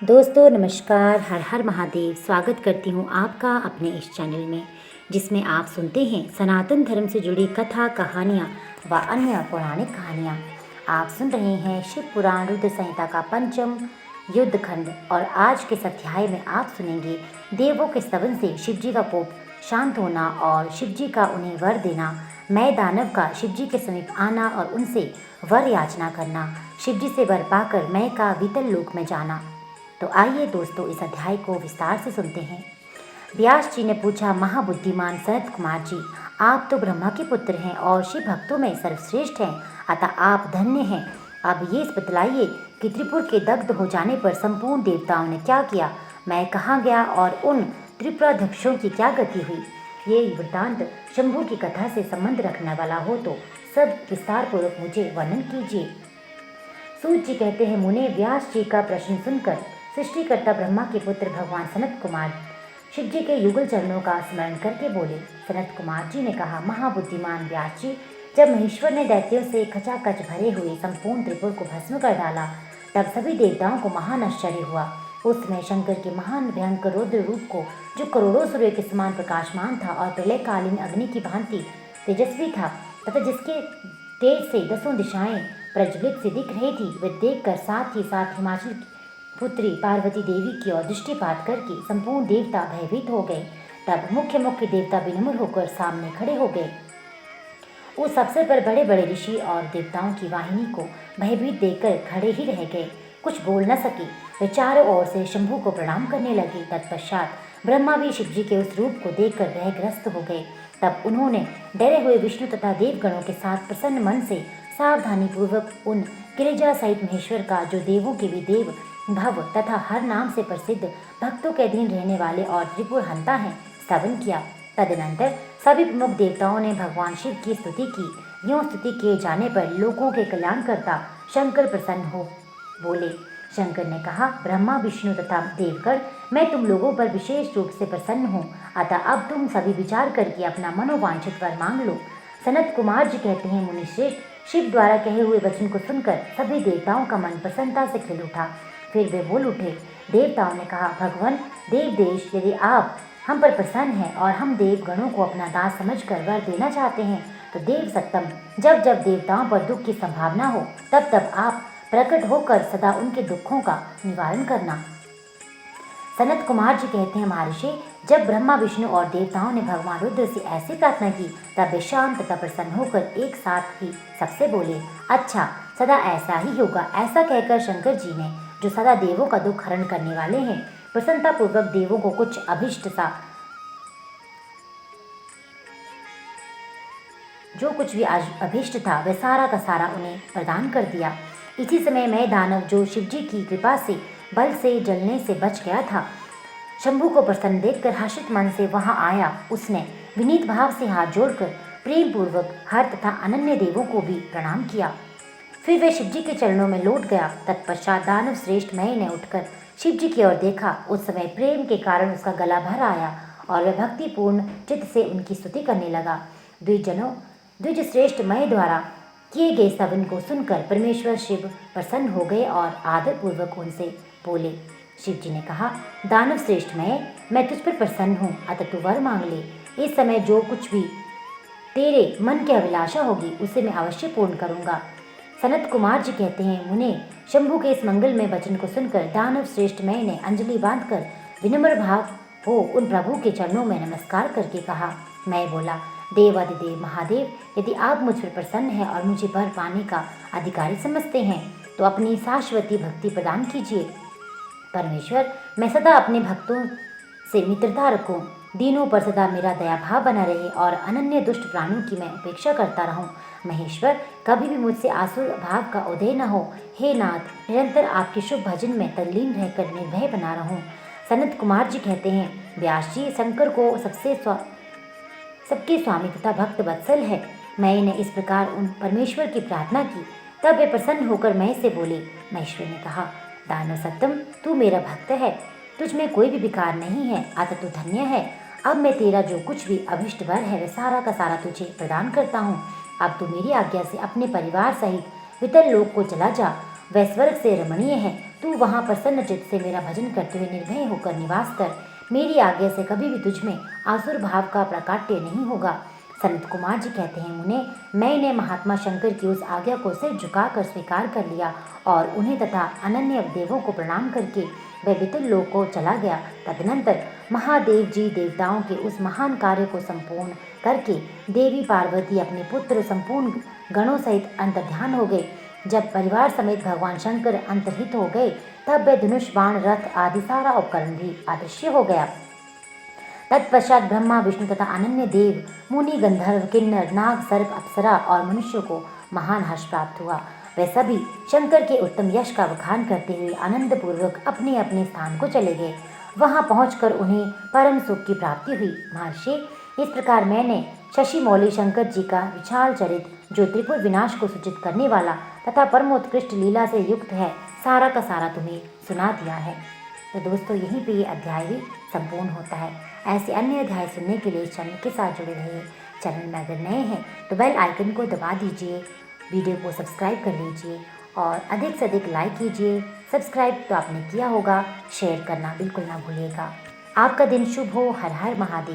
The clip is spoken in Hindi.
दोस्तों नमस्कार, हर हर महादेव। स्वागत करती हूँ आपका अपने इस चैनल में, जिसमें आप सुनते हैं सनातन धर्म से जुड़ी कथा कहानियाँ व अन्य पौराणिक कहानियाँ। आप सुन रहे हैं शिव पुराण रुद्र संहिता का पंचम युद्ध खंड। और आज के इस अध्याय में आप सुनेंगे देवों के स्तवन से शिवजी का कोप शांत होना और शिवजी का उन्हें वर देना, मैं दानव का शिवजी के समीप आना और उनसे वर याचना करना, शिवजी से वर पाकर मैं का वितल लोक में जाना। तो आइए दोस्तों इस अध्याय को विस्तार से सुनते हैं। व्यास जी ने पूछा, महाबुद्धिमान सनत कुमार जी, आप तो ब्रह्मा के पुत्र हैं और शिव भक्तों में सर्वश्रेष्ठ हैं, अतः आप धन्य हैं। अब ये बतलाइए कि त्रिपुर के दग्ध हो जाने पर संपूर्ण देवताओं ने क्या किया, मैं कहाँ गया और उन त्रिपुराध्यक्षों की क्या गति हुई। ये वृत्तांत शंभू की कथा से संबंध रखने वाला हो तो सब विस्तार पूर्वक मुझे वर्णन कीजिए। सूत जी कहते हैं, मुने व्यास जी का प्रश्न सुनकर सृष्टिकर्ता ब्रह्मा के पुत्र भगवान सनत कुमार शिव जी के युगल चरणों का स्मरण करके बोले। सनत कुमार जी ने कहा, महाबुद्धिमान व्यास जी, जब महेश्वर ने दैत्यों से खचाखच भरे हुए संपूर्ण त्रिपुर को भस्म कर डाला, तब सभी देवताओं को महान आश्चर्य हुआ। उस समय शंकर के महान भयंकर रुद्र रूप को, जो करोड़ों सूर्य के समान प्रकाशमान था और प्रलयकालीन अग्नि की भांति तेजस्वी था तथा जिसके तेज से दसों दिशाएं प्रज्वलित से दिख रही थी, वे देखकर साथ ही साथ हिमाचल की पुत्री पार्वती देवी की ओर दृष्टिपात करके संपूर्ण देवता भयभीत हो गए। तब मुख्य मुख्य देवता विनम्र होकर सामने खड़े हो गए। उस अवसर पर बड़े बड़े ऋषि और देवताओं की वाहिनी को भयभीत देखकर खड़े ही रह गए, कुछ बोल न सके। वे चारों ओर से शंभू को प्रणाम करने लगे। तत्पश्चात ब्रह्मा भी शिवजी के उस रूप को देखकर भयग्रस्त हो गए। तब उन्होंने डरे हुए विष्णु तथा देवगणों के साथ प्रसन्न मन से सावधानी पूर्वक उन गिरिजा सहित महेश्वर का, जो देवों के भी देव भव तथा हर नाम से प्रसिद्ध, भक्तों के अधीन रहने वाले और त्रिपुर हंता हैं, स्तवन किया। तदनंतर सभी प्रमुख देवताओं ने भगवान शिव की स्तुति की। यूँ स्तुति किए जाने पर लोकों के कल्याणकर्ता शंकर प्रसन्न हो बोले। शंकर ने कहा, ब्रह्मा विष्णु तथा देवगण, मैं तुम लोगों पर विशेष रूप से प्रसन्न हूँ, अतः अब तुम सभी विचार करके अपना मनोवांछित वर मांग लो। सनत कुमार जी कहते हैं, मुनिश्रेष्ठ, शिव द्वारा कहे हुए वचन को सुनकर सभी देवताओं का मन प्रसन्नता से खिल उठा। फिर वे बोल उठे। देवताओं ने कहा, भगवान देव देश, यदि आप हम पर प्रसन्न हैं और हम देव गणों को अपना दास समझकर वर देना चाहते हैं, तो देव सत्तम, जब जब देवताओं पर दुख की संभावना हो, तब तब आप प्रकट होकर सदा उनके दुखों का निवारण करना। सनत कुमार जी कहते हैं, महर्षि, जब ब्रह्मा विष्णु और देवताओं ने भगवान रुद्र से ऐसी प्रार्थना की, तब वे शांत तथा प्रसन्न होकर एक साथ ही सबसे बोले, अच्छा, सदा ऐसा ही होगा। ऐसा कहकर शंकर जी ने, जो सदा देवों का दुख हरण करने वाले हैं, प्रसन्नता पूर्वक देवों को कुछ अभिष्ट सा, जो कुछ भी अभिष्ट था, वह सारा का सारा उन्हें प्रदान कर दिया। इसी समय मैं दानव, जो शिवजी की कृपा से बल से जलने से बच गया था, शंभू को प्रसन्न देखकर हर्षित मन से वहां आया। उसने विनीत भाव से हाथ जोड़कर प्रेम पूर्वक हर तथा अनन्य देवों को भी प्रणाम किया। फिर वे शिवजी के चरणों में लौट गया। तत्पश्चात दानव श्रेष्ठ मय ने उठकर शिवजी की ओर देखा। उस समय प्रेम के कारण उसका गला भर आया और वह भक्तिपूर्ण चित्त से उनकी स्तुति करने लगा। द्विज श्रेष्ठ मय द्वारा किए गए स्तवन को सुनकर परमेश्वर शिव प्रसन्न हो गए और आदरपूर्वक उनसे बोले। शिव जी ने कहा, दानव श्रेष्ठ मैं तुझ पर प्रसन्न हूँ, अतः तू वर मांग ले। इस समय जो कुछ भी तेरे मन की अभिलाषा होगी, उसे मैं अवश्य पूर्ण करूँगा। सनत कुमार जी कहते हैं, मुने, शंभू के इस मंगलमय वचन को सुनकर दानव श्रेष्ठ मय ने अंजलि बांधकर विनम्र भाव हो उन प्रभु के चरणों में नमस्कार करके कहा। मैं बोला, देवादिदेव महादेव, यदि आप मुझ पर प्रसन्न हैं और मुझे वर पाने का अधिकारी समझते हैं, तो अपनी शाश्वती भक्ति प्रदान कीजिए। परमेश्वर, मैं सदा अपने भक्तों से मित्रता रखूं, दीनों पर सदा मेरा दया भाव बना रहे और अनन्य दुष्ट प्राणों की मैं उपेक्षा करता रहूं। महेश्वर, कभी भी मुझसे आसुर भाव का उदय न हो। हे नाथ, निरंतर आपके शुभ भजन में तल्लीन रहकर निर्भय बना रहूं। सनत कुमार जी कहते हैं, व्यास जी, शंकर को सबके स्वामी तथा भक्त वत्सल है। मैंने इस प्रकार उन परमेश्वर की प्रार्थना की। तब वे प्रसन्न होकर मैं से बोले। महेश्वर ने कहा, दानव सत्तम, तू मेरा भक्त है, तुझ में कोई भी विकार नहीं है, अतः तू धन्य है। अब मैं तेरा जो कुछ भी अभिष्ट वर है, वह सारा का सारा तुझे प्रदान करता हूँ। अब तू मेरी आज्ञा से अपने परिवार सहित वितल लोक को चला जा। वह स्वर्ग से रमणीय है, तू वहाँ प्रसन्नचित्त से मेरा भजन करते हुए निर्भय होकर निवास कर। मेरी आज्ञा से कभी भी तुझमें आसुर भाव का प्राकट्य नहीं होगा। सनत कुमार जी कहते हैं, मुने, मैंने महात्मा शंकर की उस आज्ञा को सिर झुकाकर स्वीकार कर लिया और उन्हें तथा अनन्य देवों को प्रणाम करके वह वितुल लोक को चला गया। तदनंतर महादेव जी देवताओं के उस महान कार्य को संपूर्ण करके देवी पार्वती अपने पुत्र संपूर्ण गणों सहित अंतर्ध्यान हो गए। जब परिवार समेत भगवान शंकर अंतर्हित हो गए, तब वह धनुष बाण रथ आदि सारा उपकरण भी अदृश्य हो गया। तत्पश्चात ब्रह्मा विष्णु तथा अनन्य देव मुनि गंधर्व किन्नर नाग सर्प अप्सरा और मनुष्यों को महान हर्ष प्राप्त हुआ। वे सभी शंकर के उत्तम यश का बखान करते हुए आनंद पूर्वक अपने अपने स्थान को चले गए। वहां पहुंचकर उन्हें परम सुख की प्राप्ति हुई। महर्षि, इस प्रकार मैंने शशि मौली शंकर जी का विशाल चरित, जो त्रिपुर विनाश को सूचित करने वाला तथा परमोत्कृष्ट लीला से युक्त है, सारा का सारा तुम्हें सुना दिया है। तो दोस्तों, यहीं पे ये अध्याय भी संपूर्ण होता है। ऐसे अन्य अध्याय सुनने के लिए चैनल के साथ जुड़े रहिए। चैनल में अगर नए हैं तो बेल आइकन को दबा दीजिए, वीडियो को सब्सक्राइब कर लीजिए और अधिक से अधिक लाइक कीजिए। सब्सक्राइब तो आपने किया होगा, शेयर करना बिल्कुल ना भूलिएगा। आपका दिन शुभ हो। हर हर महादेव।